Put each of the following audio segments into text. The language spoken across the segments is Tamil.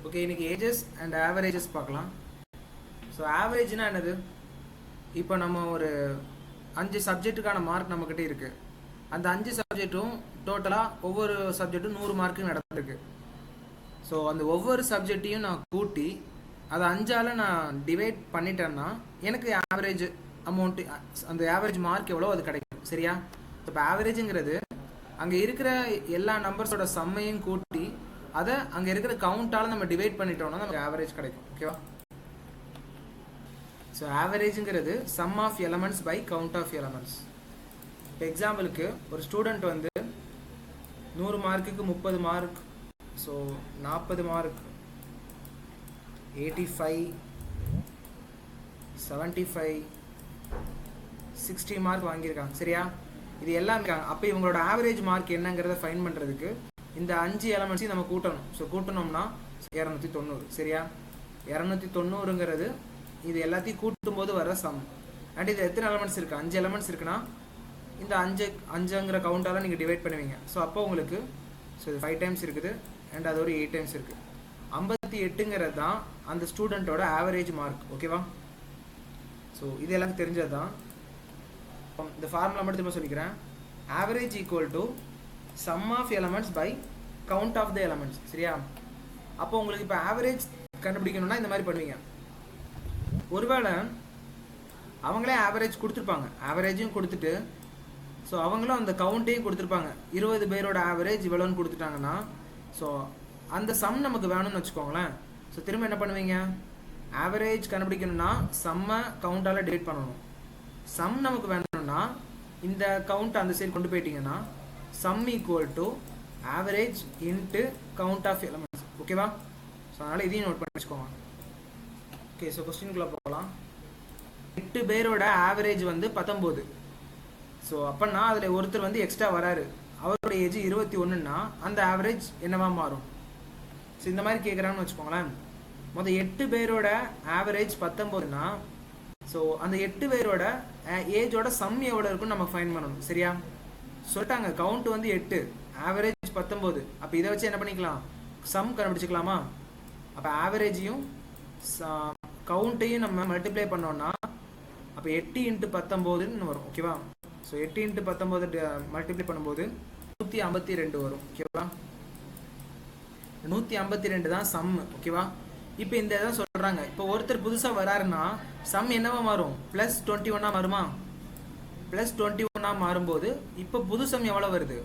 ஓகே, இன்னைக்கு ஏஜஸ் அண்ட் ஆவரேஜஸ் பார்க்கலாம். ஸோ ஆவரேஜ்னா என்னது? இப்போ நம்ம ஒரு 5 சப்ஜெக்ட்டுக்கான மார்க் நம்மக்கிட்ட இருக்குது. அந்த 5 சப்ஜெக்ட்டும் டோட்டலாக ஒவ்வொரு சப்ஜெக்ட்டும் 100 மார்க்கு நடந்திருக்கு. ஸோ அந்த ஒவ்வொரு சப்ஜெக்டையும் நான் கூட்டி அதை 5ஆல் நான் டிவைட் பண்ணிட்டேன்னா எனக்கு ஆவரேஜ் அமௌண்ட்டு, அந்த ஆவரேஜ் மார்க் எவ்வளோ அது கிடைக்கும். சரியா? இப்போ ஆவரேஜுங்கிறது அங்கே இருக்கிற எல்லா நம்பர்ஸோட சம்மையும் கூட்டி அதை அங்கே இருக்கிற கவுண்டால் நம்ம டிவைட் பண்ணிட்டோம்னா நமக்கு ஆவரேஜ் கிடைக்கும். ஓகேவா? ஸோ ஆவரேஜுங்கிறது sum of elements by count of elements. இப்போ எக்ஸாம்பிளுக்கு ஒரு ஸ்டூடெண்ட் வந்து 100 மார்க்குக்கு 30 மார்க், ஸோ 40 மார்க், 85, 75, 60 மார்க் வாங்கியிருக்காங்க. சரியா? இது எல்லாம் இருக்காங்க. அப்போ இவங்களோட ஆவரேஜ் மார்க் என்னங்கிறத ஃபைன் பண்ணுறதுக்கு இந்த 5 எலமெண்ட்ஸையும் நம்ம கூட்டணும். ஸோ கூட்டணும்னா 290. சரியா? 290ங்கிறது இது எல்லாத்தையும் கூட்டும்போது வர சம். அண்ட் இது எத்தனை எலமெண்ட்ஸ் இருக்குது? 5 எலமெண்ட்ஸ் இருக்குன்னா இந்த 5ங்கிற கவுண்டால் நீங்கள் டிவைட் பண்ணுவீங்க. ஸோ அப்போ உங்களுக்கு இது 5 டைம்ஸ் இருக்குது அண்ட் அது ஒரு 8 டைம்ஸ் இருக்குது. 58ங்கிறது தான் அந்த ஸ்டூடெண்ட்டோட ஆவரேஜ் மார்க். ஓகேவா? ஸோ இது எல்லாமே தெரிஞ்சது தான். இந்த ஃபார்முலா மட்டும் திரும்ப சொல்லிக்கிறேன். Average equal to sum of elements by count of the elements. சரியா? அப்போ உங்களுக்கு இப்போ ஆவரேஜ் கண்டுபிடிக்கணும்னா இந்த மாதிரி பண்ணுவீங்க. ஒருவேளை அவங்களே ஆவரேஜ் கொடுத்துருப்பாங்க, ஆவரேஜும் கொடுத்துட்டு ஸோ அவங்களும் அந்த கவுண்ட்டையும் கொடுத்துருப்பாங்க. 20 பேரோட ஆவரேஜ் இவ்வளோன்னு கொடுத்துட்டாங்கன்னா ஸோ அந்த சம் நமக்கு வேணும்னு வச்சுக்கோங்களேன். ஸோ திரும்ப என்ன பண்ணுவீங்க? ஆவரேஜ் கண்டுபிடிக்கணும்னா சம்மை கவுண்டால் டிவைட் பண்ணணும். சம் நமக்கு வேணும்னா இந்த கவுண்ட் அந்த சைடு கொண்டு போயிட்டீங்கன்னா sum equal to average into count of elements. ஓகேவா? ஸோ அதனால் இதையும் நோட் பண்ணி வச்சுக்கோங்க. ஓகே, ஸோ கொஸ்டினுக்குள்ளே போகலாம். 8 பேரோட ஆவரேஜ் வந்து 19. ஸோ அப்போனா அதில் ஒருத்தர் வந்து எக்ஸ்ட்ரா வராரு, அவரோட ஏஜ் 21ன்னா அந்த ஆவரேஜ் என்னவா மாறும்? ஸோ இந்த மாதிரி கேட்குறான்னு வச்சுக்கோங்களேன். மொதல் 8 பேரோட ஆவரேஜ் 19ன்னா ஸோ அந்த 8 பேரோட ஏஜோட சம் எவ்வளோ இருக்குன்னு நம்ம ஃபைன் பண்ணணும். சரியா? சொல்லிட்டாங்க கவுண்ட் வந்து 8, ஆவரேஜ் 19. அப்போ இதை வச்சு என்ன பண்ணிக்கலாம்? சம் கண்டுபிடிச்சிக்கலாமா? அப்போ ஆவரேஜையும் கவுண்ட்டையும் நம்ம மல்டிப்ளை பண்ணோம்னா அப்போ 8 × 19ன்னு வரும். ஓகேவா? ஸோ 8 × 19 மல்டிப்ளை பண்ணும்போது 152 வரும். ஓகேவா? 152 தான் சம். ஓகேவா? இப்போ இந்த இதான் சொல்கிறாங்க. இப்போ ஒருத்தர் புதுசாக வராருன்னா சம் என்னவா மாறும்? +21 மாறுமா? +21 மாறும்போது இப்போ புது சம் எவ்வளோ வருது?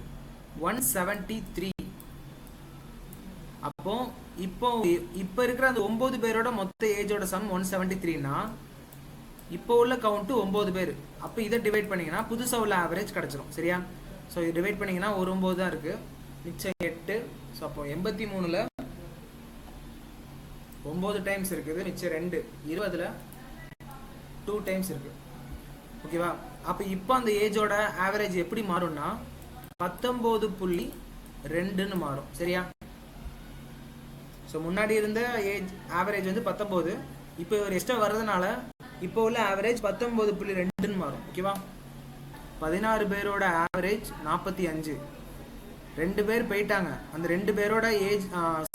173. அப்போ இப்போ இருக்கிற அந்த 9 பேரோட மொத்த ஏஜோட சம் 173னா இப்போ உள்ள கவுண்ட்டு 9 பேர். அப்போ இதை டிவைட் பண்ணிங்கன்னா புதுசாக உள்ள ஆவரேஜ் கிடச்சிரும். சரியா? ஸோ இது டிவைட் பண்ணிங்கன்னா ஒரு 9 தான் இருக்குது, மிச்சம் 8. ஸோ அப்போ 83ல் 9 டைம்ஸ் இருக்குது, மிச்சம் 2. 20ல் 2 டைம்ஸ் இருக்குது. ஓகேவா? அப்போ இப்போ அந்த ஏஜோட ஆவரேஜ் எப்படி மாறும்னா 19.2ன்னு மாறும். சரியா? ஸோ முன்னாடி இருந்த ஏஜ் ஆவரேஜ் வந்து 19, இப்போ ஒரு எக்ஸ்ட்ரா வர்றதுனால இப்போ உள்ள ஆவரேஜ் 19.2ன்னு மாறும். ஓகேவா? 16 பேரோட ஆவரேஜ் 45, 2 பேர் போயிட்டாங்க. அந்த 2 பேரோட ஏஜ்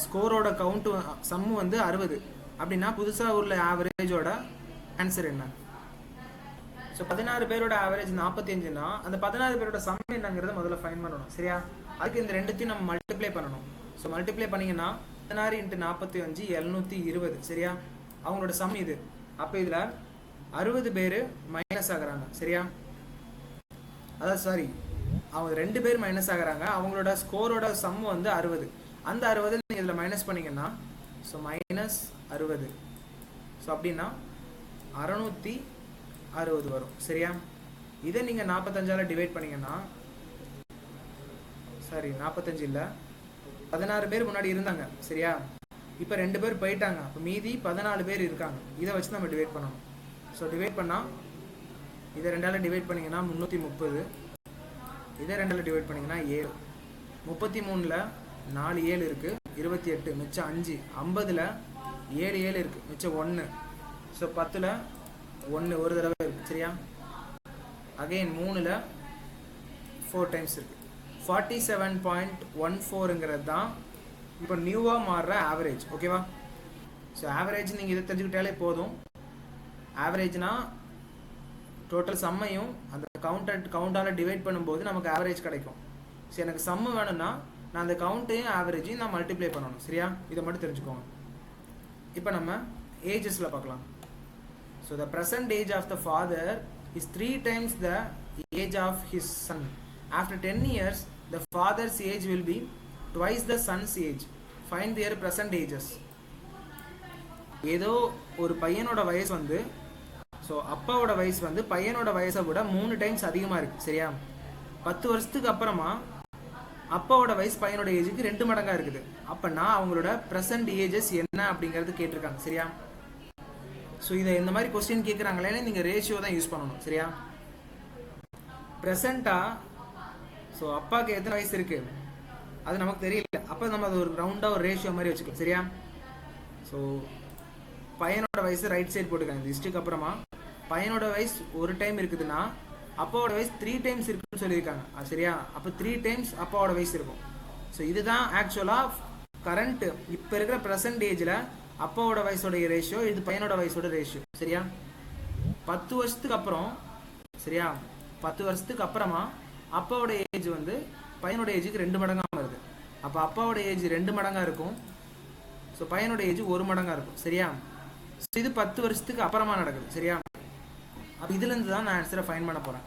ஸ்கோரோட கவுண்ட் சம்மு வந்து 60. அப்படின்னா புதுசாக உள்ள ஆவரேஜோட ஆன்சர் என்ன? ஸோ 16 பேரோட ஆவரேஜ் 45ன்னா அந்த 16 பேரோட சம் என்னங்கிறத முதல்ல ஃபைன் பண்ணணும். சரியா? அதுக்கு இந்த ரெண்டுத்தையும் நம்ம மல்டிப்ளை பண்ணணும். ஸோ மல்டிப்ளை பண்ணிங்கன்னா 16 × 45 720. சரியா? அவங்களோட சம் இது. அப்போ இதில் 60 பேர் மைனஸ் ஆகுறாங்க. சரியா? அதான் சாரி, அவங்க 2 பேர் மைனஸ் ஆகுறாங்க. அவங்களோட ஸ்கோரோட சம் வந்து 60. அந்த 60 நீங்கள் இதில் மைனஸ் பண்ணிங்கன்னா ஸோ -60. ஸோ அப்படின்னா 660 வரும். சரியா? இதை நீங்கள் 45ஆல் டிவைட் பண்ணிங்கன்னா, சாரி 45 இல்லை, 16 பேர் முன்னாடி இருந்தாங்க. சரியா? இப்போ 2 பேர் போயிட்டாங்க. அப்போ மீதி 14 பேர் இருக்காங்க. இதை வச்சு நம்ம டிவைட் பண்ணணும். ஸோ டிவைட் பண்ணால் இதை 2ஆல் டிவைட் பண்ணிங்கன்னா 330, இதை 2ஆல் டிவைட் பண்ணிங்கன்னா 7. 33ல் 4 7 இருக்குது, 28, மிச்சம் 5. 50ல் 7 7 இருக்குது, மிச்சம் 1. ஸோ 10ல் 1 ஒரு தடவை இருக்குது. சரியா? அகைன் 3ல் 4 டைம்ஸ் இருக்குது. 47.14ங்கிறது தான் இப்போ நியூவாக மாறுற ஆவரேஜ். ஓகேவா? ஸோ ஆவரேஜ் நீங்கள் இதை தெரிஞ்சுக்கிட்டாலே போதும். ஆவரேஜ்னா டோட்டல் சம்மையும் அந்த கவுண்டால் டிவைட் பண்ணும்போது நமக்கு ஆவரேஜ் கிடைக்கும். ஸோ எனக்கு சம்மு வேணும்னா நான் அந்த கவுண்ட்டையும் ஆவரேஜையும் நான் மல்டிப்ளை பண்ணணும். சரியா? இதை மட்டும் தெரிஞ்சுக்கோங்க. இப்போ நம்ம ஏஜஸில் பார்க்கலாம். So the present age of the father is 3 times the age of his son. After 10 years the father's age will be twice the son's age. Find their present ages. ஏதோ ஒரு பையனோட வயசு வந்து, ஸோ அப்பாவோட வயசு வந்து பையனோட வயசை விட 3 times அதிகமாக இருக்குது. சரியா? 10 வருஷத்துக்கு அப்புறமா அப்பாவோட வயசு பையனோட ஏஜுக்கு 2 மடங்காக இருக்குது. அப்போனா அவங்களோட ப்ரெசன்ட் ஏஜஸ் என்ன அப்படிங்கிறது கேட்டிருக்காங்க. சரியா? ஸோ இதை இந்த மாதிரி கொஸ்டின் கேட்குறாங்களே நீங்கள் ரேஷியோ தான் யூஸ் பண்ணணும். சரியா? ப்ரெசண்ட்டாக ஸோ அப்பாவுக்கு எத்தனை வயசு இருக்குது அது நமக்கு தெரியல. அப்போ நம்ம அது ஒரு ரவுண்டாக ஒரு ரேஷியோ மாதிரி வச்சுக்கலாம். சரியா? ஸோ பையனோட வயசு ரைட் சைடு போட்டுக்காங்க. இந்த ஹிஸ்ட்ரிக்கு அப்புறமா பையனோட வயசு ஒரு டைம் இருக்குதுன்னா அப்பாவோட வயசு 3 times இருக்குன்னு சொல்லியிருக்காங்க. சரியா? அப்போ 3 times அப்பாவோட வயசு இருக்கும். ஸோ இதுதான் ஆக்சுவலாக கரண்ட் இப்போ இருக்கிற ப்ரெசன்ட் ஏஜில் அப்பாவோட வயசோடைய ரேஷியோ, இது பையனோட வயசோட ரேஷியோ. சரியா? 10 வருஷத்துக்கு அப்புறம், சரியா, 10 வருஷத்துக்கு அப்புறமா அப்பாவோட ஏஜ் வந்து பையனோட ஏஜுக்கு 2 மடங்காக வருது. அப்போ அப்பாவோட ஏஜ் 2 மடங்காக இருக்கும். ஸோ பையனோட ஏஜ் 1 மடங்காக இருக்கும். சரியா? ஸோ இது 10 வருஷத்துக்கு அப்புறமா நடக்குது. சரியா? அப்போ இதுலேருந்து தான் நான் ஆன்சரை ஃபைன் பண்ண போகிறேன்.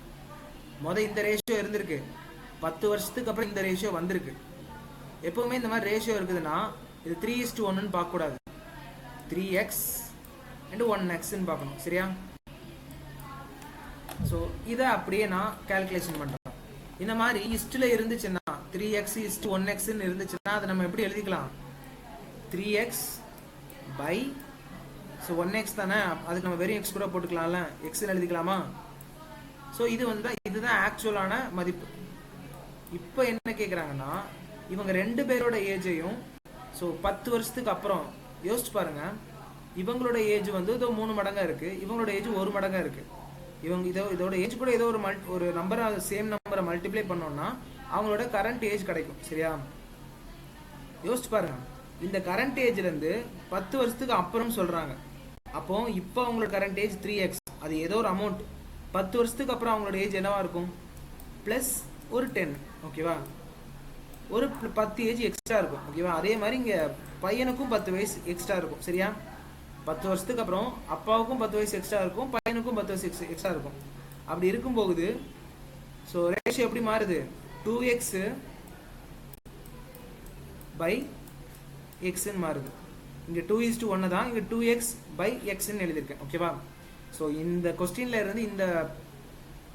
இந்த ரேஷியோ இருந்திருக்கு, 10 வருஷத்துக்கு அப்புறம் இந்த ரேஷியோ வந்திருக்கு. எப்போவுமே இந்த மாதிரி ரேஷியோ இருக்குதுன்னா இது 3:1ன்னு பார்க்கக்கூடாது. 3x and 1xன்னு பார்க்கணும். சரியா? ஸோ இதை அப்படியே நான் கேல்குலேஷன் பண்ணுறேன். இந்த மாதிரி இஸ்டில் இருந்துச்சுன்னா 3x:1xன்னு இருந்துச்சுன்னா அதை நம்ம எப்படி எழுதிக்கலாம்? 3x by ஸோ 1x தானே, அதுக்கு நம்ம வெறும் x கூட போட்டுக்கலாம்ல, எக்ஸ்ன்னு எழுதிக்கலாமா? ஸோ இதுதான் ஆக்சுவலான மதிப்பு. இப்போ என்ன கேட்குறாங்கன்னா இவங்க 2 பேரோட ஏஜையும், ஸோ 10 வருஷத்துக்கு அப்புறம் யோசிச்சு பாருங்க, இவங்களோட ஏஜ் வந்து இதோ 3 மடங்காக இருக்குது, இவங்களோட ஏஜ் 1 மடங்காக இருக்குது. இதோட ஏஜ் கூட ஏதோ ஒரு நம்பரை, சேம் நம்பரை மல்டிப்ளை பண்ணோம்னா அவங்களோட கரண்ட் ஏஜ் கிடைக்கும். சரியா? யோசிச்சு பாருங்க, இந்த கரண்ட் ஏஜ்லேருந்து 10 வருஷத்துக்கு அப்புறம் சொல்கிறாங்க. அப்போ இப்போ அவங்களோட கரண்ட் ஏஜ் 3x, அது ஏதோ ஒரு அமௌண்ட். 10 வருஷத்துக்கு அப்புறம் அவங்களோட ஏஜ் என்னவா இருக்கும்? ப்ளஸ் ஒரு 10. ஓகேவா? ஒரு 10 ஏஜ் எக்ஸ்ட்ரா இருக்கும். ஓகேவா? அதே மாதிரி இங்கே பையனுக்கும் 10 வயசு எக்ஸ்ட்ரா இருக்கும். சரியா? 10 வருஷத்துக்கு அப்புறம் அப்பாவுக்கும் 10 வயசு எக்ஸ்ட்ரா இருக்கும், பையனுக்கும் 10 வயசு எக்ஸ்ட்ரா இருக்கும். அப்படி இருக்கும்போது ஸோ ரேஷியோ எப்படி மாறுது? 2x by xன்னு மாறுது. இங்கே 2:1 தான், இங்கே 2x by xன்னு எழுதியிருக்கேன். ஓகேவா? ஸோ இந்த கொஸ்டின்ல இருந்து இந்த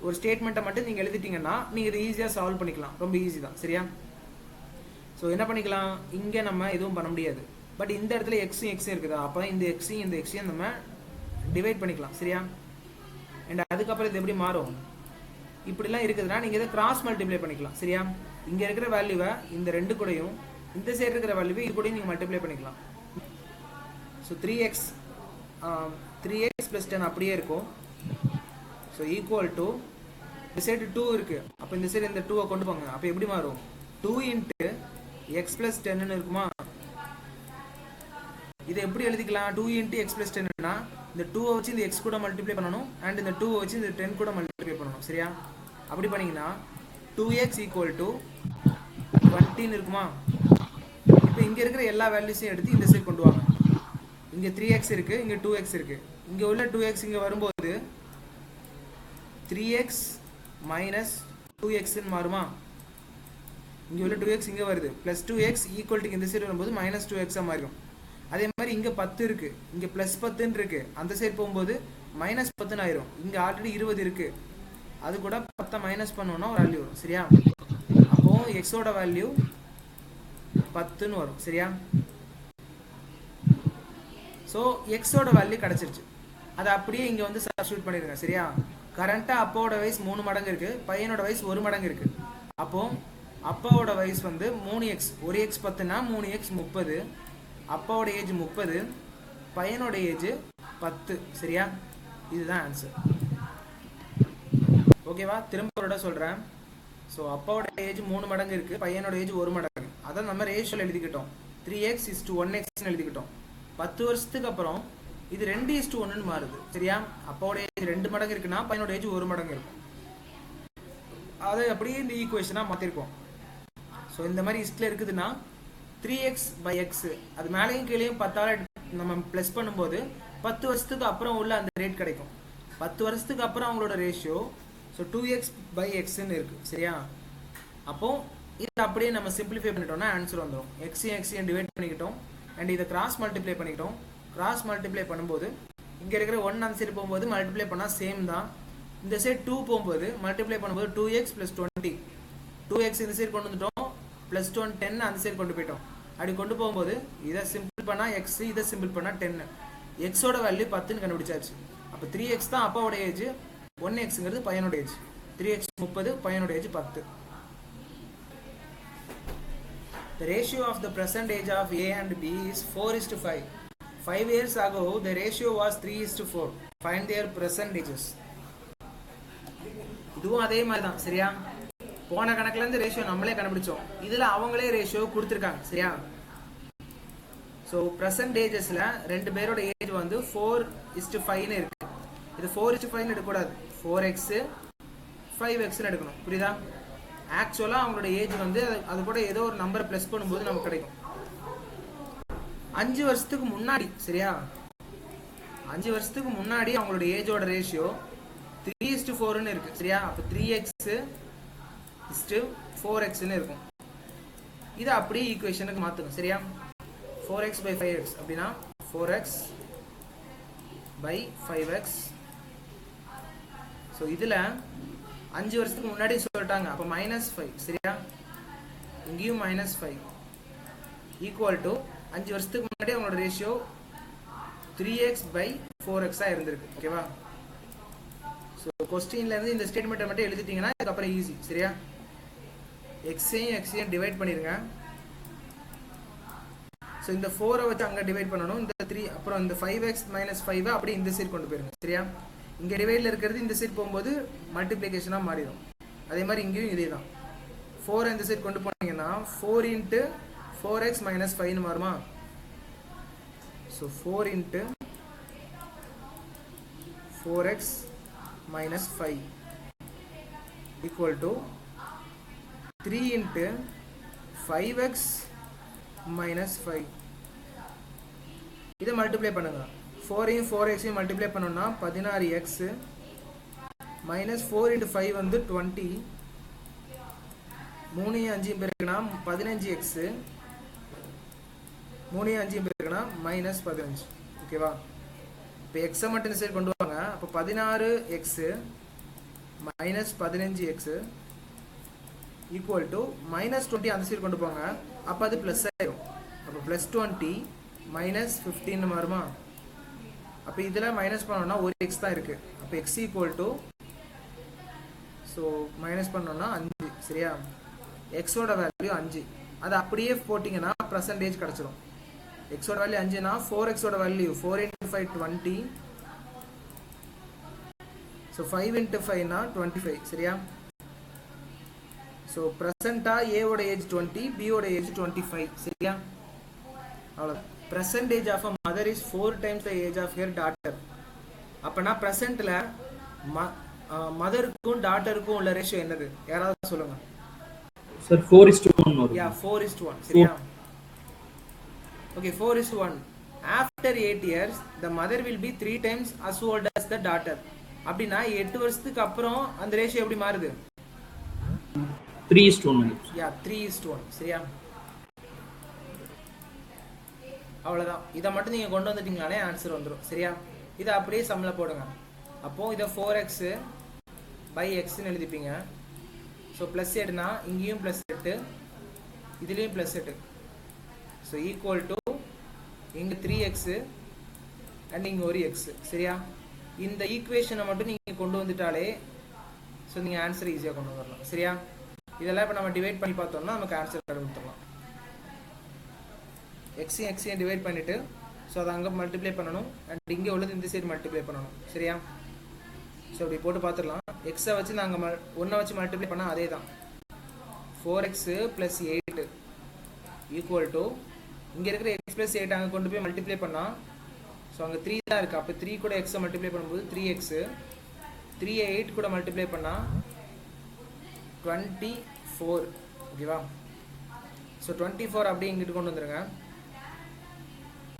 ஒரு ஸ்டேட்மெண்ட்டை மட்டும் நீங்கள் எழுதிட்டீங்கன்னா நீங்கள் இதை ஈஸியாக சால்வ் பண்ணிக்கலாம். ரொம்ப ஈஸி தான். சரியா? ஸோ என்ன பண்ணிக்கலாம், இங்கே நம்ம எதுவும் பண்ண முடியாது. பட் இந்த இடத்துல எக்ஸும் இருக்குதா, அப்போ தான் இந்த எக்ஸையும் நம்ம டிவைட் பண்ணிக்கலாம். சரியா? அண்ட் அதுக்கப்புறம் இது எப்படி மாறும்? இப்படிலாம் இருக்குதுன்னா நீங்கள் இதை கிராஸ் மல்டிப்ளை பண்ணிக்கலாம். சரியா? இங்கே இருக்கிற வேல்யூவை இந்த 2 கூடையும், இந்த சைடு இருக்கிற வேல்யூவை இது கூடயும் நீங்கள் மல்டிப்ளை பண்ணிக்கலாம். ஸோ 3x + 10 அப்படியே இருக்கும். ஸோ ஈக்குவல் டு இந்த சைடு 2 இருக்குது, அப்போ இந்த சைடு இந்த 2-ஐ கொண்டு போங்க. அப்போ எப்படி மாறும்? 2 × x + 10ன்னு இருக்குமா? இதை எப்படி எழுதிக்கலாம்? 2 × x + 10னா இந்த 2-ஐ வச்சு இந்த x கூட மல்டிப்ளை பண்ணணும், அண்ட் இந்த 2-ஐ வச்சு இந்த 10 கூட மல்டிப்ளை பண்ணணும். சரியா? அப்படி பண்ணிங்கன்னா 2x = 20ன்னு இருக்குமா? இப்போ இங்கே இருக்கிற எல்லா வேல்யூஸையும் எடுத்து இந்த சைடு கொண்டு வாங்க. இங்கே 3x இருக்குது, இங்கே 2x இருக்குது. இங்கே உள்ள 2x இங்கே வரும்போது 3x - 2xன்னு மாறுமா? இங்கே உள்ள 2x இங்கே வருது, ப்ளஸ் 2x ஈக்குவல் இந்த சைடு வரும்போது -2x மாறிடும். அதே மாதிரி இங்கே 10 இருக்குது, இங்கே +10ன்னு இருக்குது, அந்த சைடு போகும்போது -10ன்னு ஆயிரும். இங்கே ஆல்ரெடி 20 இருக்குது, அது கூட 10 மைனஸ் பண்ணோன்னா ஒரு வேல்யூ வரும். சரியா? அப்போ எக்ஸோட வேல்யூ 10ன்னு வரும். சரியா? ஸோ எக்ஸோட வேல்யூ கிடச்சிருச்சு. அதை அப்படியே இங்கே வந்து சப்ஸ்டியூட் பண்ணிடுங்க. சரியா? கரண்ட்டாக அப்பாவோட வயசு 3 மடங்கு இருக்குது, பையனோட வயசு 1 மடங்கு இருக்குது. அப்போது அப்பாவோட வயசு வந்து 3x, 1x 10னா 3x 30, அப்பாவோட ஏஜ் 30, பையனோட ஏஜ் 10. சரியா? இதுதான் ஆன்சர். ஓகேவா? திரும்ப சொல்கிறேன். ஸோ அப்பாவோட ஏஜ் 3 மடங்கு இருக்குது, பையனோட ஏஜ் 1 மடங்கு. அதான் நம்ம ரேஷியோவில் எழுதிக்கிட்டோம். 3x is to 1x எழுதிக்கிட்டோம். 10 வருஷத்துக்கு அப்புறம் இது 2:1 மாறுது. சரியா? அப்பாவோட ஏஜ் 2 மடங்கு இருக்குன்னா பையனோட ஏஜ் 1 மடங்கு இருக்கும். அதை அப்படியே இந்த ஈக்குவேஷனாக மாற்றிருக்கோம். ஸோ இந்த மாதிரி இஸ்டில் இருக்குதுன்னா 3x/x அது மேலேயும் கீழேயும் 10 நம்ம ப்ளஸ் பண்ணும்போது 10 வருஷத்துக்கு அப்புறம் உள்ள அந்த ரேட் கிடைக்கும். 10 வருஷத்துக்கு அப்புறம் அவங்களோட ரேஷியோ ஸோ 2x/xன்னு இருக்குது. சரியா? அப்போ இதை அப்படியே நம்ம சிம்பிளிஃபை பண்ணிட்டோம்னா ஆன்சர் வந்துடும். எக்ஸையும் டிவைட் பண்ணிக்கிட்டோம் அண்ட் இதை கிராஸ் மல்டிப்ளை பண்ணிக்கிட்டோம். கிராஸ் மல்டிப்ளை பண்ணும்போது இங்கே இருக்கிற 1 அந்த சைடு போகும்போது மல்டிப்ளை பண்ணால் சேம் தான். இந்த சைடு 2 போகும்போது மல்டிப்ளை பண்ணும்போது 2x + 20 2x இந்த சைடு கொண்டு வந்துட்டோம் ப்ளஸ் 10 அந்த சைடு கொண்டு போயிட்டோம். அப்படி கொண்டு போகும்போது இதை சிம்பிள் பண்ணால் x, இதை சிம்பிள் பண்ணால் 10. எக்ஸோட வேல்யூ 10ன்னு கண்டுபிடிச்சாச்சு. அப்போ 3x தான் அப்பாவோட ஏஜ், 1xங்கிறது பையனோட ஏஜ். 3x 30, பையனோட age 10. The ratio of the present age of A and B is 4:5. 5 years ago, the ratio was 3:4. Find their present ages. இதுவும் அதே மாதிரி தான். சரியா? போன கணக்குலேருந்து ரேஷியோ நம்மளே கண்டுபிடிச்சோம். இதில் அவங்களே ரேஷியோ கொடுத்துருக்காங்க. சரியா? ஸோ ப்ரெசன்ட் ஏஜஸில் 2 பேரோட ஏஜ் வந்து 4:5ன்னு இருக்கு. இது 4:5ன்னு எடுக்கக்கூடாது, 4x 5xன்னு எடுக்கணும். புரியுதா? ஆக்சுவலாக அவங்களோட ஏஜ் வந்து அது கூட ஏதோ ஒரு நம்பரை ப்ளஸ் பண்ணும்போது நமக்கு கிடைக்கும். 5 வருஷத்துக்கு முன்னாடி, சரியா, 5 வருஷத்துக்கு முன்னாடி அவங்களோட ஏஜோட ரேஷியோ 3:4ன்னு இருக்கு. சரியா? அப்போ 3x 4xன்னு இருக்கும். இதை அப்படியே ஈக்குவேஷனுக்கு மாற்றுங்க. சரியா? 4x/5x அப்படின்னா 4x/5x. ஸோ இதில் 5 வருஷத்துக்கு முன்னாடி சொல்லிட்டாங்க, அப்போ -5. சரியா? இங்கேயும் -5 ஈக்குவல் டு 5 வருஷத்துக்கு முன்னாடி அவங்களோட ரேஷியோ 3x/4x இருந்திருக்கு. ஓகேவா? ஸோ கொஸ்டின்லேருந்து இந்த ஸ்டேட்மெண்ட்டை மட்டும் எழுதிட்டீங்கன்னா இதுக்கப்புறம் ஈஸி. சரியா? எக்ஸையும் டிவைட் பண்ணிடுங்க. ஸோ இந்த 4 வச்சு அங்கே டிவைட் பண்ணணும். இந்த 3 அப்புறம் இந்த 5x - 5 அப்படி இந்த சைடு கொண்டு போயிருங்க. சரியா? இங்கே டிவைடில் இருக்கிறது இந்த சைடு போகும்போது மல்டிப்ளிகேஷனாக மாறிடும். அதே மாதிரி இங்கேயும் இதே தான். 4 இந்த சைடு கொண்டு போனீங்கன்னா 4 × 4x - 5ன்னு மாறுமா? So 4 × 4x - 5 equal to 3 × 5x - 5. இதை மல்டிப்ளை பண்ணுங்க. 4ஐயும் 4xையும் மல்டிப்ளை பண்ணோம்னா 16x -4 × 5 வந்து 20. 3ஐயும் 5ஐயும் பெருக்குனா 15x. 3ஐயும் 5ஐயும் பெருக்குனா -15. ஓகேவா? இப்போ எக்ஸை மட்டும் இந்த சைடு கொண்டு வாங்க. அப்போ 16x -15x ஈக்குவல் டு -20 அந்த சைடு கொண்டு போங்க. அப்போ அது ப்ளஸ் ஆயிடும். அப்போ +20 -15 மாறுமா? அப்போ இதில் மைனஸ் பண்ணோம்னா ஒரு எக்ஸ் தான் இருக்குது. அப்போ X equal to, so minus பண்ணோம்னா 5. சரியா? எக்ஸோட வேல்யூ 5. அது அப்படியே போட்டிங்கன்னா பர்சன்டேஜ் கிடச்சிடும். எக்ஸோட வேல்யூ 5னா 4xோட வேல்யூ 4 × 5 20. ஸோ 5 × 5னா 25. சரியா? ஸோ ப்ரெசண்ட்டாக ஏவோட ஏஜ் 20, பியோட ஏஜ் 25. சரியா? அவ்வளோ. Present age of a mother is 4 times the age of her daughter. அப்போனா ப்ரெசண்ட்டில் மதருக்கும் டாட்டருக்கும் உள்ள ரேஷியோ என்னது? யாராவது சொல்லுங்க சார். 4:1 வரும். யா, 4:1. சரியா? Okay, 4:1. After 8 years the mother will be 3 times as old as the daughter. அப்படின்னா 8 வருஷத்துக்கு அப்புறம் அந்த ரேஷியோ எப்படி மாறுது? 3:1. யா, 3:1. சரியா? அவ்வளோதான். இதை மட்டும் நீங்கள் கொண்டு வந்துட்டீங்களானே ஆன்சர் வந்துடும். சரியா? இதை அப்படியே சம்மில் போடுங்க. அப்போது இதை 4x/xன்னு எழுதிப்பீங்க. ஸோ +8னா இங்கேயும் +8, இதுலேயும் +8. ஸோ ஈக்குவல் டு இங்கே 3x அண்ட் இங்கே ஒரு x. சரியா? இந்த ஈக்குவேஷனை மட்டும் நீங்கள் கொண்டு வந்துட்டாலே ஸோ நீங்கள் ஆன்சர் ஈஸியாக கொண்டு வரலாம். சரியா? இதெல்லாம் இப்போ நம்ம டிவைட் பண்ணி பார்த்தோம்னா நமக்கு ஆன்சர் கண்டுபிடிச்சிடலாம். எக்ஸையும் டிவைட் பண்ணிவிட்டு ஸோ அதை அங்கே மல்டிப்ளை பண்ணணும் அண்ட் இங்கே உள்ளது இந்த சைடு மல்டிப்ளை பண்ணணும். சரியா? ஸோ அப்படி போட்டு பார்த்துடலாம். எக்ஸை வச்சு நாங்கள் 1 வச்சு மல்டிப்ளை பண்ணால் அதே தான். 4x + 8 ஈக்குவல் டு இங்கே இருக்கிற எக்ஸ் ப்ளஸ் எயிட் அங்கே கொண்டு போய் மல்டிப்ளை பண்ணால் ஸோ அங்கே 3 தான் இருக்குது. அப்போ 3 கூட எக்ஸை மல்டிப்ளை பண்ணும்போது 3x, 3 8 கூட மல்டிப்ளை பண்ணால் 24. ஓகேவா? ஸோ 24 அப்படியே இங்கிட்டு கொண்டு வந்துடுங்க.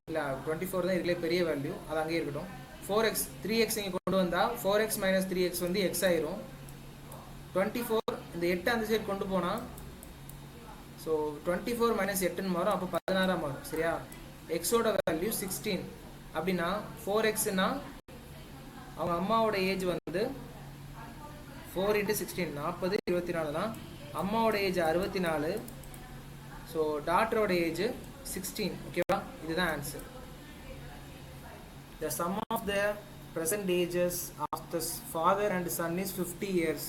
இல்லை 24 தான் இதுலேயே பெரிய வேல்யூ, அது அங்கேயே இருக்கட்டும். 4x 3x இங்கே கொண்டு வந்தால் 4x மைனஸ் 3x வந்து எக்ஸ் ஆயிரும். 24 இந்த 8 அந்த சைடு கொண்டு போனால் ஸோ 24 மைனஸ் 8ன்னு மாறும். அப்போ 16 மாறும். சரியா? எக்ஸோட வேல்யூ 16. அப்படின்னா 4xன்னா அவங்க அம்மாவோட ஏஜ் வந்து 4 × 16 40 24 தான். அம்மாவோட ஏஜ் 64. So டாட்டரோட age 16. ஓகேவா? இதுதான் answer. The sum of the present ages of the father and son is 50 years.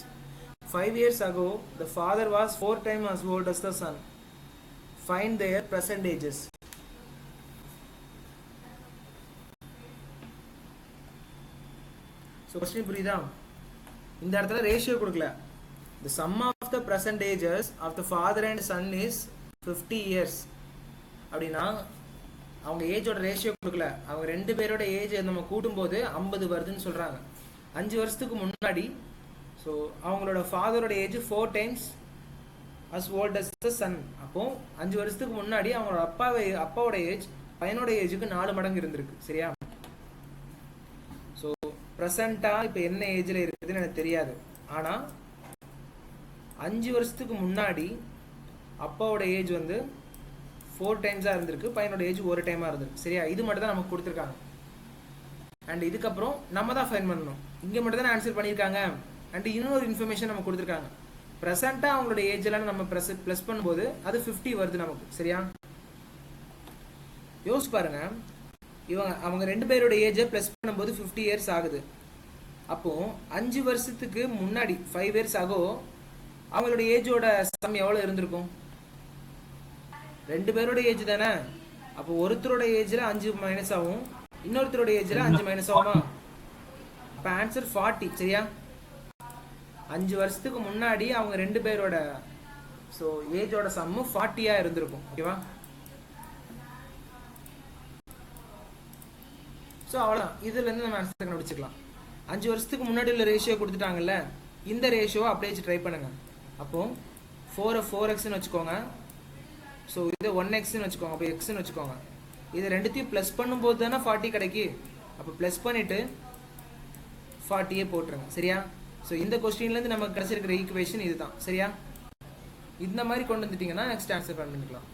5 years ago, the father was 4 times as old as the son. Find their present ages. So question புரியுதா? இந்த இடத்துல ரேஷியோ கொடுக்கல. The sum of the present ages of the father and son is 50 years. அப்படின்னா அவங்க ஏஜோட ரேஷியோ கொடுக்கல. அவங்க ரெண்டு பேரோட ஏஜ் நம்ம கூட்டும்போது 50 வருதுன்னு சொல்கிறாங்க. 5 வருஷத்துக்கு முன்னாடி ஸோ அவங்களோட ஃபாதரோட age 4 times as old as the son. அப்போ 5 வருஷத்துக்கு முன்னாடி அவங்களோட அப்பாவோட ஏஜ் பையனோட ஏஜுக்கு 4 மடங்கு இருந்திருக்கு. சரியா? ஸோ ப்ரெசண்ட்டாக இப்போ என்ன ஏஜில் இருக்குதுன்னு எனக்கு தெரியாது. ஆனால் 5 வருஷத்துக்கு முன்னாடி அப்பாவோட ஏஜ் வந்து 4 டைம்ஸாக இருந்திருக்கு, பையனோட ஏஜ் 1 டைமாக இருந்திருக்கு. சரியா? இது மட்டும் தான் நமக்கு கொடுத்துருக்காங்க. அண்ட் இதுக்கப்புறம் நம்ம தான் ஃபைன் பண்ணணும். இங்கே மட்டும் தான் ஆன்சர் பண்ணியிருக்காங்க. அண்ட் இன்னொரு இன்ஃபர்மேஷன் நம்ம கொடுத்துருக்காங்க. ப்ரெசென்ட்டாக அவங்களோட ஏஜெல்லாம் நம்ம ப்ளஸ் பண்ணும்போது அது 50 வருது நமக்கு. சரியா? யோசிச்சு பாருங்க, அவங்க ரெண்டு பேரோட ஏஜை ப்ளஸ் பண்ணும்போது 50 இயர்ஸ் ஆகுது. அப்போது 5 வருஷத்துக்கு முன்னாடி 5 இயர்ஸ் ஆகும் அவங்களோட ஏஜோட சம் எவ்வளோ இருந்திருக்கும்? 2 பேரோட ஏஜ் தானே. அப்போ ஒருத்தரோட ஏஜில் 5 மைனஸ் ஆகும், இன்னொருத்தரோட ஏஜில் 5 மைனஸ் ஆகுமா? அப்போ ஆன்சர் 40. சரியா? 5 வருஷத்துக்கு முன்னாடி அவங்க 2 பேரோட ஸோ ஏஜோட சம்மு 40 இருந்திருக்கும். ஓகேவா? ஸோ அவ்வளோதான். இதுலேருந்து நம்ம ஆன்சர் கண்டுபிடிச்சிக்கலாம். 5 வருஷத்துக்கு முன்னாடி உள்ள ரேஷியோ கொடுத்துட்டாங்கல்ல, இந்த ரேஷியோவை அப்படியே வச்சு ட்ரை பண்ணுங்கள். அப்போது 4xன்னு வச்சுக்கோங்க. ஸோ இது 1xன்னு வச்சுக்கோங்க. அப்போ எக்ஸ்ன்னு வச்சுக்கோங்க. இது ரெண்டுத்தையும் ப்ளஸ் பண்ணும்போது தானே 40 கிடைக்கி. அப்போ ப்ளஸ் பண்ணிவிட்டு 40 போட்டுருங்க. சரியா? ஸோ இந்த கொஸ்டின்லேருந்து நமக்கு கிடச்சிருக்கிற ஈக்குவேஷன் இது தான். சரியா? இந்த மாதிரி கொண்டு வந்துட்டிங்கன்னா நெக்ஸ்ட் ஆன்சர் பண்ணிக்கலாம்.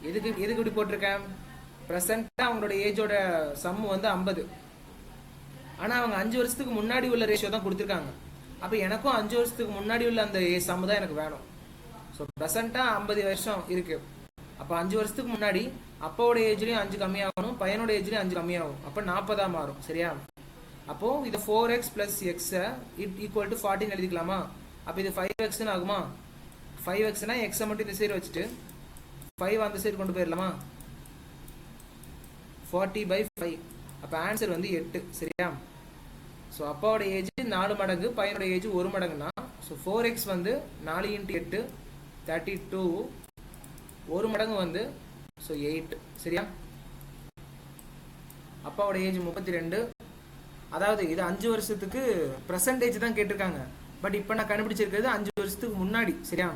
எதுக்கு இப்படி போட்டிருக்கேன்? ப்ரெசென்ட்டாக அவங்களோட ஏஜோட சம்மு வந்து 50. ஆனால் அவங்க 5 வருஷத்துக்கு முன்னாடி உள்ள ரேஷியோ தான் கொடுத்துருக்காங்க. அப்போ எனக்கும் 5 வருஷத்துக்கு முன்னாடி உள்ள அந்த சம்மு தான் எனக்கு வேணும். ஸோ ப்ரெசென்ட்டாக 50 வருஷம் இருக்குது. அப்போ 5 வருஷத்துக்கு முன்னாடி அப்பாவோட ஏஜ்லேயும் 5 கம்மியாகணும், பையனோட ஏஜ்லேயும் 5 கம்மியாகும். அப்போ 40 மாறும். சரியா? அப்போது இது 4x + x ஈக்குவல் டு 40 எழுதிக்கலாமா? அப்போ இது 5xன்னு ஆகுமா? 5xனா எக்ஸை மட்டும் இந்த சைடு வச்சுட்டு 5 அந்த சைடு கொண்டு போயிடலாமா? 40/5. அப்போ ஆன்சர் வந்து 8. சரியா? ஸோ அப்பாவோட ஏஜ் 4 மடங்கு, பையனோட ஏஜ் 1 மடங்குனா ஸோ 4x வந்து 4 × 8 32, 1 மடங்கு வந்து ஸோ 8. சரியா? அப்பாவோட ஏஜ் 32. அதாவது இது 5 வருஷத்துக்கு ப்ரெசன்டேஜ் தான் கேட்டிருக்காங்க. பட் இப்போ நான் கண்டுபிடிச்சிருக்கிறது 5 வருஷத்துக்கு முன்னாடி. சரியா?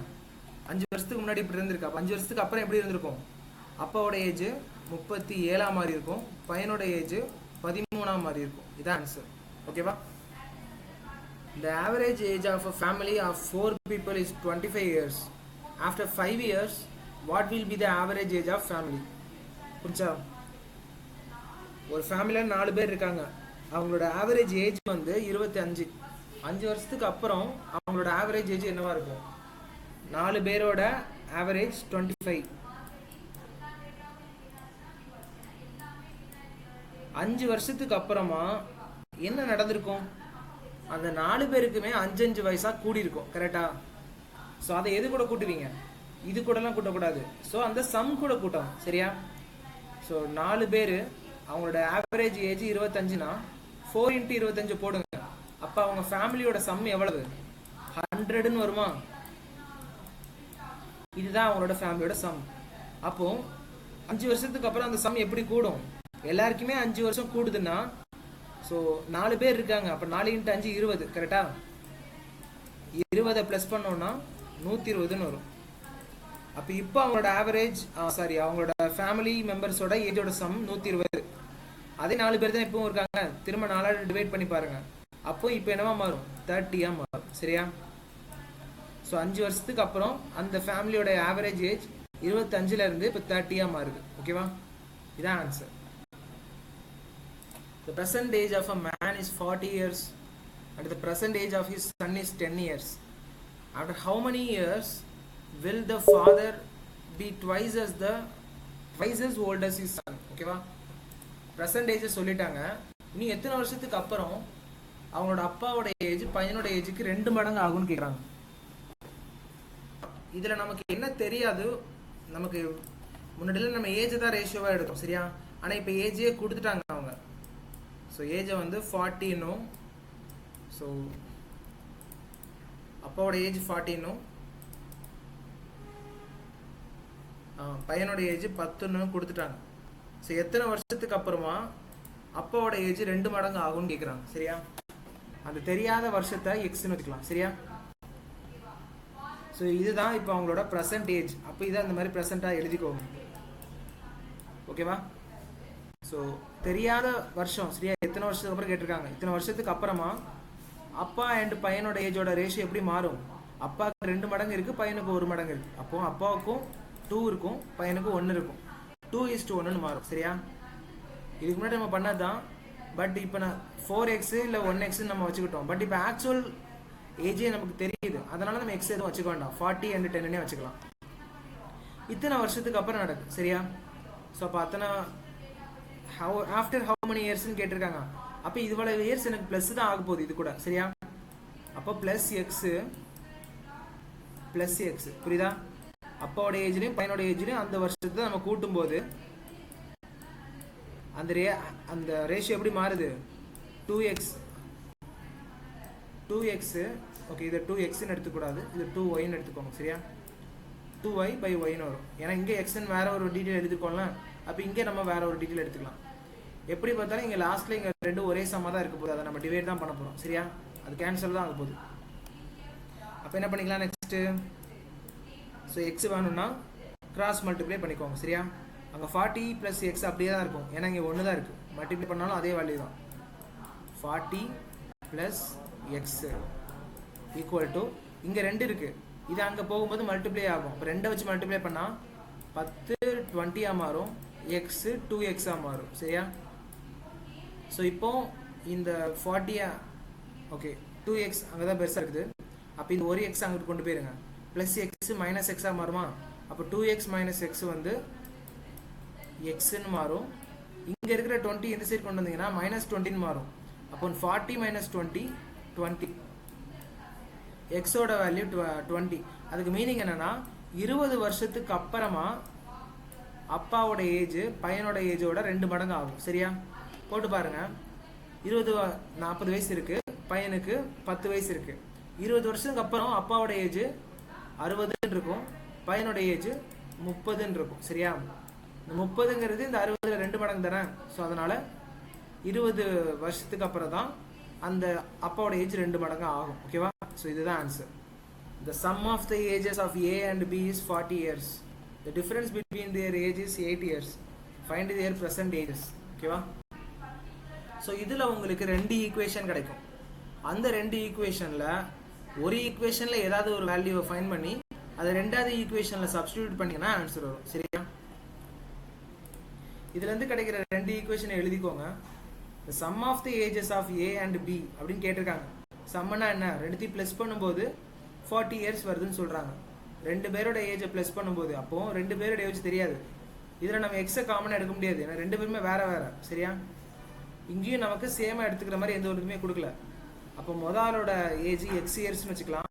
5 வருஷத்துக்கு முன்னாடி இப்படி இருந்திருக்கு. அப்போ 5 வருஷத்துக்கு அப்புறம் எப்படி இருந்திருக்கும்? அப்பாவோட ஏஜ் 37 மாதிரி இருக்கும், பையனோட ஏஜ் 13 மாதிரி இருக்கும். இதான் ஆன்சர். ஓகேவா? The average age of a family of 4 people is 25 years. After 5 years, what will be the average age of family? புரிஞ்சா? ஒரு ஃபேமிலியில் 4 பேர் இருக்காங்க. அவங்களோட ஆவரேஜ் ஏஜ் வந்து 25. 5 வருஷத்துக்கு அப்புறம் அவங்களோட ஆவரேஜ் ஏஜ் என்னவா இருக்கும்? 4 பேரோட ஆவரேஜ் 25. 5 வருஷத்துக்கு அப்புறமா என்ன நடந்திருக்கும்? அந்த 4 பேருக்குமே 5 வயசாக கூடி இருக்கும். கரெக்டா? ஸோ அதை எது கூட கூட்டுவீங்க? இது கூடலாம் கூட்டக்கூடாது. ஸோ அந்த சம் கூட கூட்டம். சரியா? ஸோ 4 பேர் அவங்களோட ஆவரேஜ் ஏஜ் 25னா 4 × 25 போடுங்க. அப்போ அவங்க ஃபேமிலியோட சம் எவ்வளவு? 100ன்னு வருமா? இதுதான் அவங்களோட ஃபேமிலியோட சம். அப்போ 5 வருஷத்துக்கு அப்புறம் அந்த சம் எப்படி கூடும்? எல்லாருக்குமே 5 வருஷம் கூடுதுன்னா ஸோ 4 பேர் இருக்காங்க, அப்போ 4 × 5 20, கரெக்டா? 20 ப்ளஸ் பண்ணோம்னா 120ன்னு வரும். அப்போ இப்போ அவங்களோட ஆவரேஜ் அவங்களோட ஃபேமிலி மெம்பர்ஸோட ஏஜோட சம் 120. அதே 4 பேர் தான் இப்பவும் இருக்காங்க, திரும்ப 4 டிவைட் பண்ணி பாருங்க, அப்போ இப்போ என்னவா மாறும்? 30 மாறும். சரியா? ஸோ 5 வருஷத்துக்கு அப்புறம் அந்த ஃபேமிலியோட ஆவரேஜ் ஏஜ் 25ல இருந்து இப்போ 30 மாறுது. ஓகேவா? இதான் answer. The present age of a man is 40 years and the present age of his son is 10 years. After how many years will the father be twice as old as his son? ஓகேவா? present age சொல்லிட்டாங்க. இனி எத்தனை வருஷத்துக்கு அப்புறம் அவங்களோட அப்பாவோட ஏஜ் பையனோட ஏஜுக்கு 2 மடங்கு ஆகும்னு கேட்குறாங்க. இதில் நமக்கு என்ன தெரியாது, நமக்கு முன்னாடியில் நம்ம ஏஜ் தான் ரேஷியோவாக எடுத்தோம். சரியா? ஆனால் இப்போ ஏஜே கொடுத்துட்டாங்க அவங்க. ஸோ ஏஜை வந்து 40ன்னும், ஸோ அப்பாவோட ஏஜ் 40ன்னும் பையனோட ஏஜ் 10ன்னு கொடுத்துட்டாங்க. ஸோ எத்தனை வருஷத்துக்கு அப்புறமா அப்பாவோட ஏஜ் 2 மடங்கு ஆகும்னு கேட்குறாங்க. சரியா? அந்த தெரியாத வருஷத்தை எக்ஸ்ன்னு வச்சுக்கலாம். சரியா? ஸோ இதுதான் இப்போ அவங்களோட ப்ரெசன்ட் ஏஜ். அப்போ இதை அந்த மாதிரி ப்ரெசண்ட்டாக எழுதிக்கோங்க. ஓகேவா? ஸோ தெரியாத வருஷம், சரியா? எத்தனை வருஷத்துக்கு அப்புறம் கேட்டிருக்காங்க. இத்தனை வருஷத்துக்கு அப்புறமா அப்பா அண்ட் பையனோட ஏஜோட ரேஷியோ எப்படி மாறும்? அப்பாவுக்கு 2 மடங்கு இருக்குது, பையனுக்கு 1 மடங்கு இருக்குது. அப்போ அப்பாவுக்கும் 2 இருக்கும், பையனுக்கும் 1 இருக்கும். 2:1ன்னு மாறும். சரியா? இதுக்கு முன்னாடி நம்ம பண்ணது தான். பட் இப்போ நான் 4x இல்லை 1x நம்ம வச்சுக்கிட்டோம். பட் இப்போ ஆக்சுவல் ஏஜே நமக்கு தெரியுது, அதனால நம்ம எக்ஸ் எதுவும் வச்சுக்க வேண்டாம், 40 and 10னே வச்சுக்கலாம். இத்தனை வருஷத்துக்கு அப்புறம் நடக்குது. சரியா? ஸோ அப்போ அத்தனை ஆஃப்டர் ஹவு many இயர்ஸ்ன்னு கேட்டிருக்காங்க. அப்போ இவ்வளவு இயர்ஸ் எனக்கு ப்ளஸ் தான் ஆக போகுது இது கூட. சரியா? அப்போ ப்ளஸ் எக்ஸ், புரியுதா? அப்பாவோட ஏஜ்லையும் பையனோட ஏஜ்லையும் அந்த வருஷத்தை நம்ம கூட்டும் போது அந்த ரேஷியோ எப்படி மாறுது? 2x. ஓகே, இதை 2xன்னு எடுத்துக்கூடாது, இது 2yன்னு எடுத்துக்கோங்க. சரியா? 2y/yன்னு வரும். ஏன்னா இங்கே எக்ஸ்ன்னு வேற ஒரு டீட்டெயில் எடுத்துக்கோங்களேன். அப்போ இங்கே நம்ம வேற ஒரு டீட்டெயில் எடுத்துக்கலாம். எப்படி பார்த்தாலும் இங்கே லாஸ்ட்டில் இங்கே 2 ஒரே சம்மாக தான் இருக்க போகுது, அதை நம்ம டிவைட் தான் பண்ண போகிறோம். சரியா? அது கேன்சல் தான் ஆக போகுது. அப்போ என்ன பண்ணிக்கலாம் நெக்ஸ்ட்டு? ஸோ எக்ஸ் வேணும்னா கிராஸ் மல்டிப்ளை பண்ணிக்கோங்க. சரியா? அங்கே 40 + x அப்படியே தான் இருக்கும், ஏன்னா இங்கே 1 தான் இருக்குது. மல்டிப்ளை பண்ணாலும் அதே வேல்யூ தான். 40 + x ஈக்குவல் டு இங்கே 2 இருக்குது, இது அங்கே போகும்போது மல்டிப்ளை ஆகும். இப்போ 2 வச்சு மல்டிப்ளை பண்ணால் 10 20 மாறும், எக்ஸு 2x மாறும். சரியா? ஸோ இப்போ இந்த 40 ஓகே 2x அங்கே தான் பெருசாக இருக்குது. அப்போ இந்த ஒரு எக்ஸ் அங்கிட்டு கொண்டு போயிருங்க, ப்ளஸ் எக்ஸ் மைனஸ் எக்ஸாக மாறுமா? அப்போ 2x - x வந்து எக்ஸ்ன்னு மாறும். இங்கே இருக்கிற 20 இந்த சைடு கொண்டு வந்தீங்கன்னா -20ன்னு மாறும். அப்போ 40 - 20 20. எக்ஸோட வேல்யூ 20. அதுக்கு மீனிங் என்னன்னா 20 வருஷத்துக்கு அப்புறமா அப்பாவோட ஏஜ் பையனோட ஏஜோட 2 மடங்கு ஆகும். சரியா? போட்டு பாருங்க. 40 வயசு இருக்கு, பையனுக்கு 10 வயசு இருக்கு. 20 வருஷத்துக்கு அப்புறம் அப்பாவோட ஏஜ் 60ன்னு இருக்கும், பையனோட ஏஜ் 30ன்னு இருக்கும். சரியா? இந்த 30ங்கிறது இந்த 60ல் 2 மடங்கு தானே. ஸோ அதனால 20 வருஷத்துக்கு அப்புறம் தான் அந்த அப்பாவோட ஏஜ் 2 மடங்கு ஆகும். ஓகேவா? ஸோ இதுதான் answer. The sum of the ages of A and B is 40 years. The difference between their age is 8 years. Find their present ages. ஓகேவா? ஸோ இதில் உங்களுக்கு 2 ஈக்குவேஷன் கிடைக்கும். அந்த 2 ஈக்குவேஷனில் ஒரு ஈக்குவேஷனில் ஏதாவது ஒரு வேல்யூவை ஃபைண்ட் பண்ணி அதை 2வது ஈக்குவேஷனில் சப்ஸ்டிடியூட் பண்ணிங்கன்னா ஆன்சர் வரும். சரியா? இதுலேருந்து கிடைக்கிற 2 ஈக்குவேஷனை எழுதிக்கோங்க. The sum of the ages of A and B அப்படின்னு கேட்டிருக்காங்க. சம்மனா என்ன? 2த்தையும் ப்ளஸ் பண்ணும்போது 40 இயர்ஸ் வருதுன்னு சொல்கிறாங்க. 2 பேரோட ஏஜை ப்ளஸ் பண்ணும்போது அப்போ 2 பேரோட ஏஜ் தெரியாது. இதில் நம்ம எக்ஸை காமனாக எடுக்க முடியாது, ஏன்னா 2 பேருமே வேறு. சரியா? இங்கேயும் நமக்கு சேமாக எடுத்துக்கிற மாதிரி எந்த ஒரு இதுவுமே கொடுக்கல. அப்போ முதலோட ஏஜ் எக்ஸ் இயர்ஸ்னு வச்சுக்கலாம்,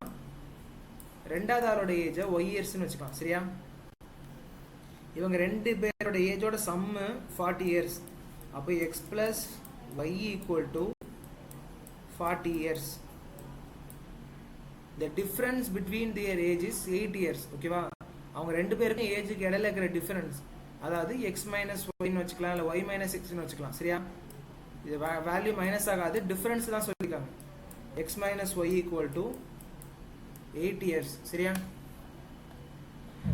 2வது ஆளோட ஏஜை ஒய் இயர்ஸ்னு வச்சுக்கலாம். சரியா? இவங்க 2 பேரோட ஏஜோட சம்மு 40 இயர்ஸ். அப்போ x plus y equal to 40 years. The difference between their age is 8 years. ஓகேவா? அவங்க 2 பேருக்கும் ஏஜுக்கு இடையில இருக்கிற டிஃபரன்ஸ் அதாவது எக்ஸ் மைனஸ் ஒய்னு வச்சுக்கலாம், இல்லை ஒய் மைனஸ் எக்ஸ்னு வச்சுக்கலாம். சரியா? இது வேல்யூ மைனஸ் ஆகாது, டிஃப்ரென்ஸ் தான் சொல்லியிருக்காங்க. X minus y equal to 8 years. சரியா?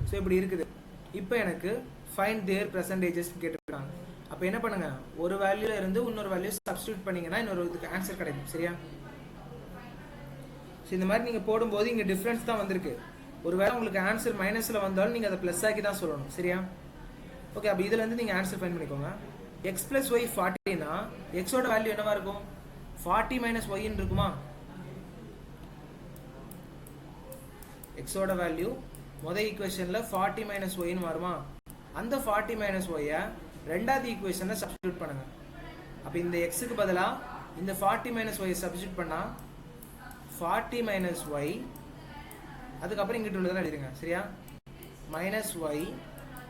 ஸோ இப்படி இருக்குது. இப்போ எனக்கு ஃபைண்ட் தேர் பெர்சன்டேஜஸ் கேட்டுருக்காங்க. அப்போ என்ன பண்ணுங்க, ஒரு வேல்யூல இருந்து இன்னொரு வேல்யூ சப்ஸ்டியூட் பண்ணீங்கன்னா இன்னொரு இதுக்கு ஆன்சர் கிடைக்கும். சரியா? ஸோ இந்த மாதிரி நீங்கள் போடும்போது இங்கே டிஃப்ரென்ஸ் தான் வந்திருக்கு. ஒருவேளை உங்களுக்கு ஆன்சர் மைனஸில் வந்தாலும் நீங்கள் அதை ப்ளஸ் ஆக்கி தான் சொல்லணும். சரியா? ஓகே, அப்போ இதுலேருந்து நீங்கள் ஆன்சர் ஃபைண்ட் பண்ணிக்கோங்க. எக்ஸ் ப்ளஸ் ஒய் 40னா எக்ஸோட வேல்யூ என்னவா இருக்கும்? 40 மைனஸ் ஒய்ன்னு இருக்குமா? எக்ஸோட வேல்யூ முதல் ஈக்குவேஷனில் 40 மைனஸ் ஒய்னு வருமா? அந்த 40 மைனஸ் ஒய்யை ரெண்டாவது ஈக்குவேஷனில் சப்ஸ்டியூட் பண்ணுங்க. அப்போ இந்த எக்ஸுக்கு பதிலாக இந்த 40 மைனஸ் ஒய்யை சப்ஸ்டியூட் பண்ணால் 40 மைனஸ் ஒய், அதுக்கப்புறம் இங்கிட்ட உள்ளதான் எழுதிருங்க. சரியா? Minus y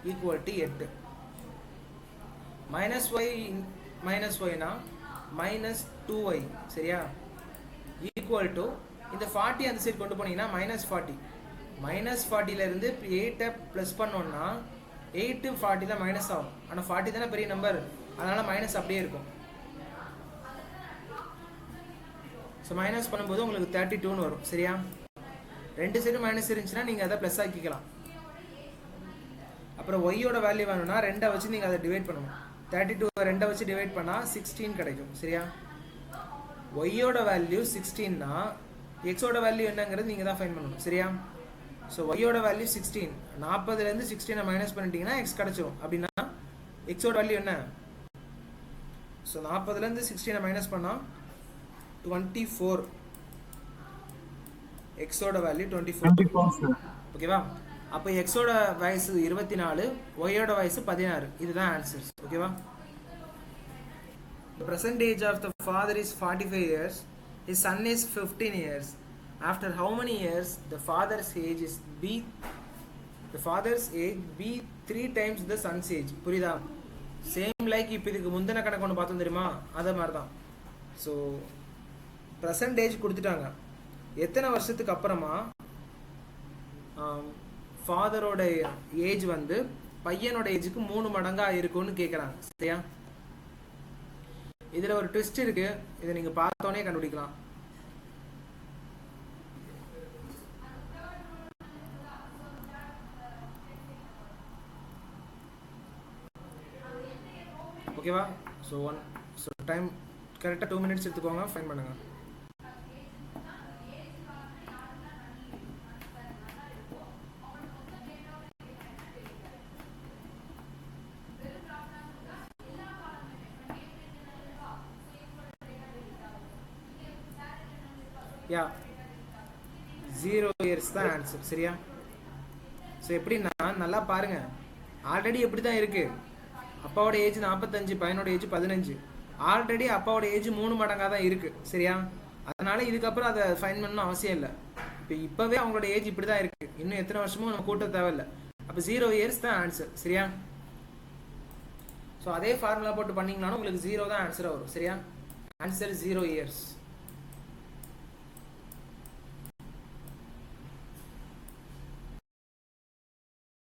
equal to 8. Minus ஒய்னா மைனஸ் 2y. சரியா? ஈக்குவல் டு இந்த 40 அந்த சைடு கொண்டு போனீங்கன்னா மைனஸ் 40. மைனஸ் 40லேருந்து 8 ப்ளஸ் பண்ணோன்னா 8 40 தான் மைனஸ் ஆகும். ஆனால் 40 தானே பெரிய நம்பர், அதனால் மைனஸ் அப்படியே இருக்கும். ஸோ மைனஸ் பண்ணும்போது உங்களுக்கு 32ன்னு வரும். சரியா? ரெண்டு சைடும் மைனஸ் இருந்துச்சுன்னா நீங்கள் அதை ப்ளஸ் ஆக்கிக்கலாம். அப்புறம் ஒய்யோட வேல்யூ வேணும்னா 2 வச்சு நீங்கள் அதை டிவைட் பண்ணணும். 32 2 வச்சு டிவைட் பண்ணால் 16 கிடைக்கும். சரியா? ஒய்யோட வேல்யூ 16னா எக்ஸோட வேல்யூ என்னங்கிறது நீங்கள் தான் ஃபைண்ட் பண்ணணும். சரியா? ஸோ ஒய்யோட வேல்யூ 16, 40லேருந்து 16 மைனஸ் பண்ணிட்டீங்கன்னா எக்ஸ் கிடச்சிரும். அப்படின்னா எக்ஸோட வேல்யூ என்ன? ஸோ 40லேருந்து 16 மைனஸ் பண்ணால் 24. எக்ஸோட வேல்யூ 24. ஓகேவா? அப்போ எக்ஸோட வயசு 24, ஒய்யோட வயசு 16. இதுதான் ஆன்சர்ஸ். ஓகேவா? The present age of the father is 45 years. His son is 15 years. After how many years the father's age be 3 times the son's age? புரியுதா? சேம் லைக் இப்போ இதுக்கு முந்தின கணக்கு ஒன்று பார்த்தோம் தெரியுமா, அதே மாதிரி தான். ஸோ ப்ரெசன்ட் ஏஜ் கொடுத்துட்டாங்க. எத்தனை வருஷத்துக்கு அப்புறமா ஃபாதரோட ஏஜ் வந்து பையனோட ஏஜுக்கு 3 மடங்காக இருக்கும்னு கேட்குறாங்க. சரியா? இதில் ஒரு ட்விஸ்ட் இருக்கு, இதை நீங்கள் பார்த்தோன்னே கண்டுபிடிக்கலாம். ஓகேவா? ஸோ டைம் கரெக்டாக 2 மினிட்ஸ் எடுத்துக்கோங்க, ஃபைன் பண்ணுங்க. யா 0 இயர்ஸ் தான் ஆன்சர். சரியா? ஸோ எப்படின்னா நல்லா பாருங்க, ஆல்ரெடி எப்படி தான் இருக்கு. அப்பாவோட ஏஜ் 45, பையனோட ஏஜ் 15. ஆல்ரெடி அப்பாவோட ஏஜ் 3 மடங்காக தான் இருக்கு. சரியா? அதனால இதுக்கப்புறம் அதை ஃபைன் பண்ணணும் அவசியம் இல்லை. இப்போவே அவங்களோட ஏஜ் இப்படி தான் இருக்கு. இன்னும் எத்தனை வருஷமும் நம்ம கூட்ட தேவையில்லை. அப்போ 0 இயர்ஸ் தான் ஆன்சர். சரியா? ஸோ அதே ஃபார்முலா போட்டு பண்ணிங்கனாலும் உங்களுக்கு 0 தான் ஆன்சராக வரும். சரியா? Answer 0 years.